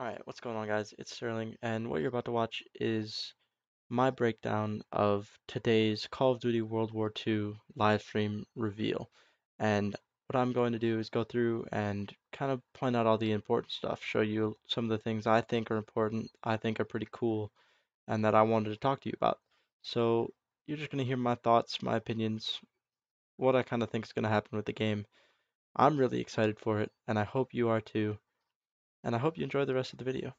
Alright, what's going on, guys? It's Sterling, and what you're about to watch is my breakdown of today's Call of Duty WWII live stream reveal. And what I'm going to do is go through and kind of point out all the important stuff, show you some of the things I think are important, I think are pretty cool, and that I wanted to talk to you about. So you're just going to hear my thoughts, my opinions, what I kind of think is going to happen with the game. I'm really excited for it, and I hope you are too, and I hope you enjoy the rest of the video.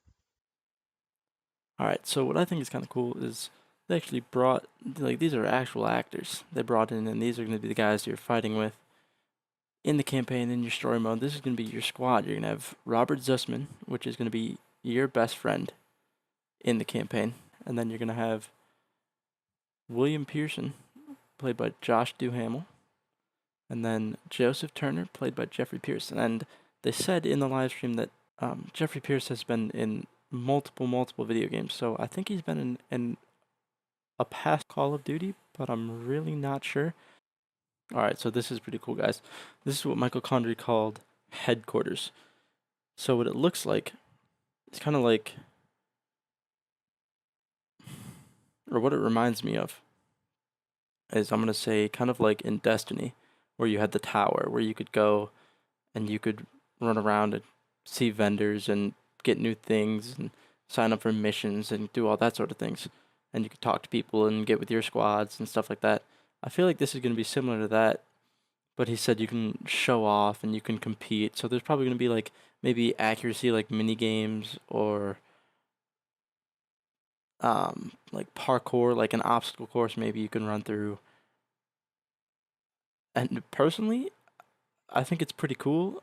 Alright, so what I think is kind of cool is they actually brought, like, these are actual actors they brought in, and these are going to be the guys you're fighting with in the campaign, in your story mode. This is going to be your squad. You're going to have Robert Zussman, which is going to be your best friend in the campaign. And then you're going to have William Pearson, played by Josh Duhamel. And then Joseph Turner, played by Jeffrey Pierce. And they said in the live stream that Jeffrey Pierce has been in multiple video games. So I think he's been in a past Call of Duty, but I'm really not sure. Alright, so this is pretty cool, guys. This is what Michael Condrey called headquarters. So what it looks like, it's kind of like, or what it reminds me of, is I'm going to say kind of like in Destiny, where you had the tower, where you could go and you could run around and see vendors and get new things and sign up for missions and do all that sort of things. And you could talk to people and get with your squads and stuff like that. I feel like this is going to be similar to that, but he said you can show off and you can compete. So there's probably going to be like maybe accuracy, like mini games, or like parkour, like an obstacle course maybe you can run through. And personally, I think it's pretty cool.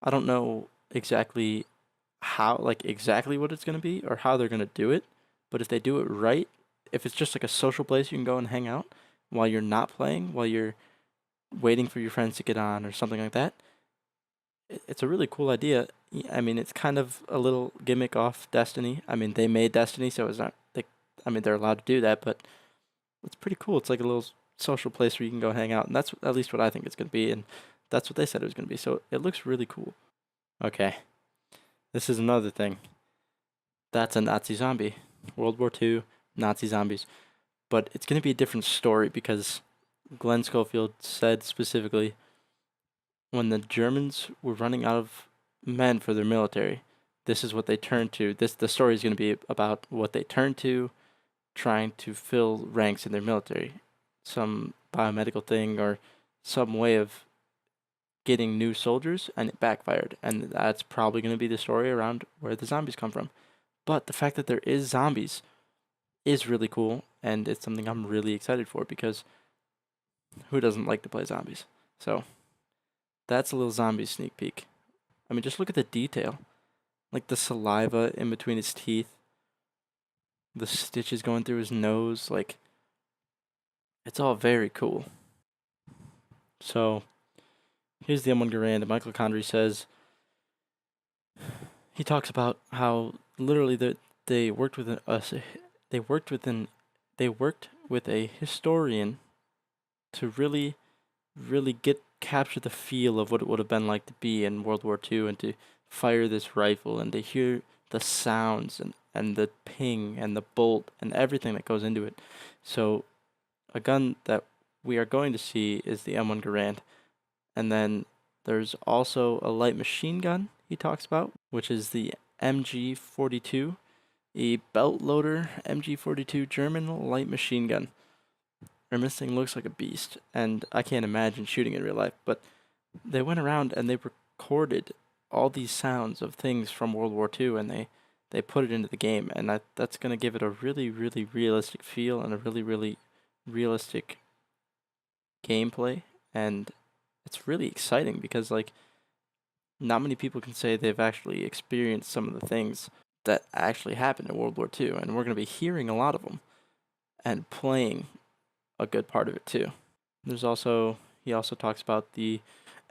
I don't know exactly how, like exactly what it's going to be or how they're going to do it, but if they do it right, if it's just like a social place you can go and hang out while you're not playing, while you're waiting for your friends to get on or something like that, it's a really cool idea. I mean, it's kind of a little gimmick off Destiny. I mean, they made Destiny, so it's not like, I mean, they're allowed to do that, but it's pretty cool. It's like a little social place where you can go hang out, and that's at least what I think it's going to be, and that's what they said it was going to be. So it looks really cool. Okay, this is another thing. That's a Nazi zombie. World War II, Nazi zombies. But it's going to be a different story because Glenn Schofield said specifically when the Germans were running out of men for their military, this is what they turned to. The story is going to be about what they turned to, trying to fill ranks in their military, some biomedical thing or some way of getting new soldiers, and it backfired. And that's probably going to be the story around where the zombies come from. But the fact that there is zombies is really cool, and it's something I'm really excited for because who doesn't like to play zombies? So that's a little zombie sneak peek. I mean, just look at the detail. Like the saliva in between his teeth, the stitches going through his nose, like, it's all very cool. So, here's the M1 Garand. Michael Condrey says, he talks about how literally they worked with they worked with a historian to really capture the feel of what it would have been like to be in World War II and to fire this rifle and to hear the sounds and the ping and the bolt and everything that goes into it. So a gun that we are going to see is the M1 Garand. And then there's also a light machine gun he talks about, which is the MG42, a belt loader MG42 German light machine gun. And this thing looks like a beast, and I can't imagine shooting in real life, but they went around and they recorded all these sounds of things from World War II, and they put it into the game, and that's going to give it a really realistic feel and a really realistic gameplay, and it's really exciting because, like, not many people can say they've actually experienced some of the things that actually happened in World War II, and we're going to be hearing a lot of them and playing a good part of it too. He also talks about the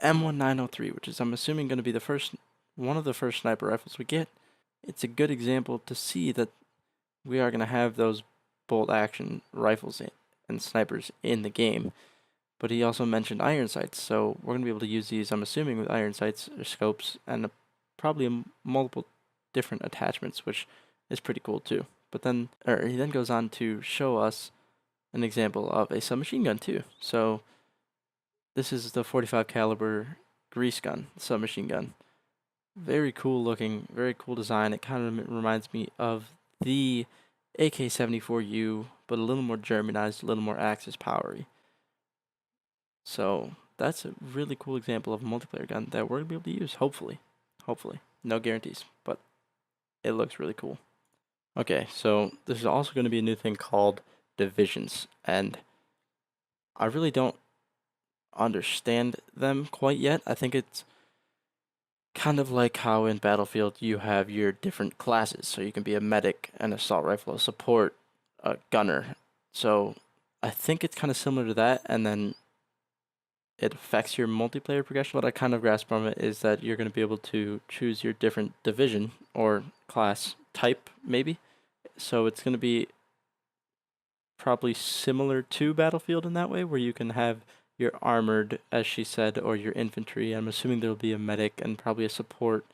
M1903, which is, I'm assuming, going to be one of the first sniper rifles we get. It's a good example to see that we are going to have those bolt action rifles and snipers in the game. But he also mentioned iron sights, so we're going to be able to use these, I'm assuming, with iron sights or scopes and probably multiple different attachments, which is pretty cool too. But then, he then goes on to show us an example of a submachine gun too. So this is the 45 caliber grease gun, submachine gun. Very cool looking, very cool design. It kind of reminds me of the AK-74U, but a little more Germanized, a little more Axis powery. So that's a really cool example of a multiplayer gun that we're gonna be able to use, hopefully. Hopefully. No guarantees, but it looks really cool. Okay, so this is also gonna be a new thing called divisions, and I really don't understand them quite yet. I think it's kind of like how in Battlefield you have your different classes. So you can be a medic, an assault rifle, a support, a gunner. So I think it's kind of similar to that, and then it affects your multiplayer progression. What I kind of grasp from it is that you're going to be able to choose your different division or class type, maybe. So it's going to be probably similar to Battlefield in that way, where you can have your armored, as she said, or your infantry. I'm assuming there'll be a medic and probably a support.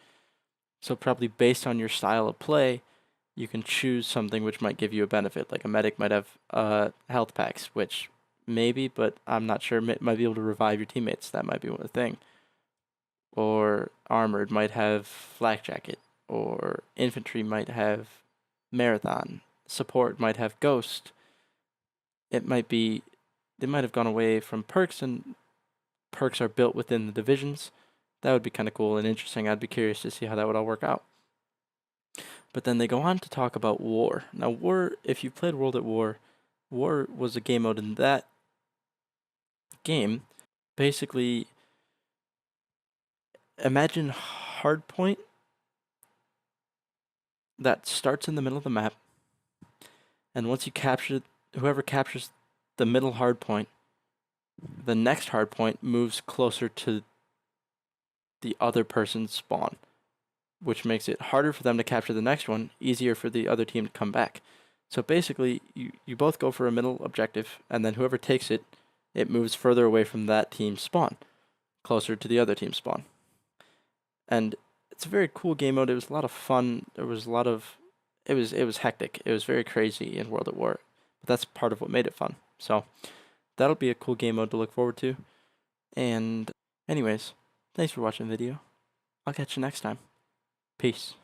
So probably based on your style of play, you can choose something which might give you a benefit. Like a medic might have health packs, which maybe, but I'm not sure. Might be able to revive your teammates. That might be one thing. Or armored might have flak jacket, or infantry might have marathon. Support might have ghost. It might be they might have gone away from perks, and perks are built within the divisions. That would be kind of cool and interesting. I'd be curious to see how that would all work out. But then they go on to talk about war. Now, war, if you've played World at War, war was a game mode in that game. Basically, imagine hardpoint that starts in the middle of the map, and once you capture, whoever captures the middle hardpoint, the next hardpoint moves closer to the other person's spawn, which makes it harder for them to capture the next one, easier for the other team to come back. So basically, you both go for a middle objective, and then whoever takes it, it moves further away from that team's spawn, closer to the other team's spawn. And it's a very cool game mode. It was a lot of fun. There was a lot of, it was hectic. It was very crazy in World at War, but that's part of what made it fun. So that'll be a cool game mode to look forward to. And anyways, thanks for watching the video. I'll catch you next time. Peace.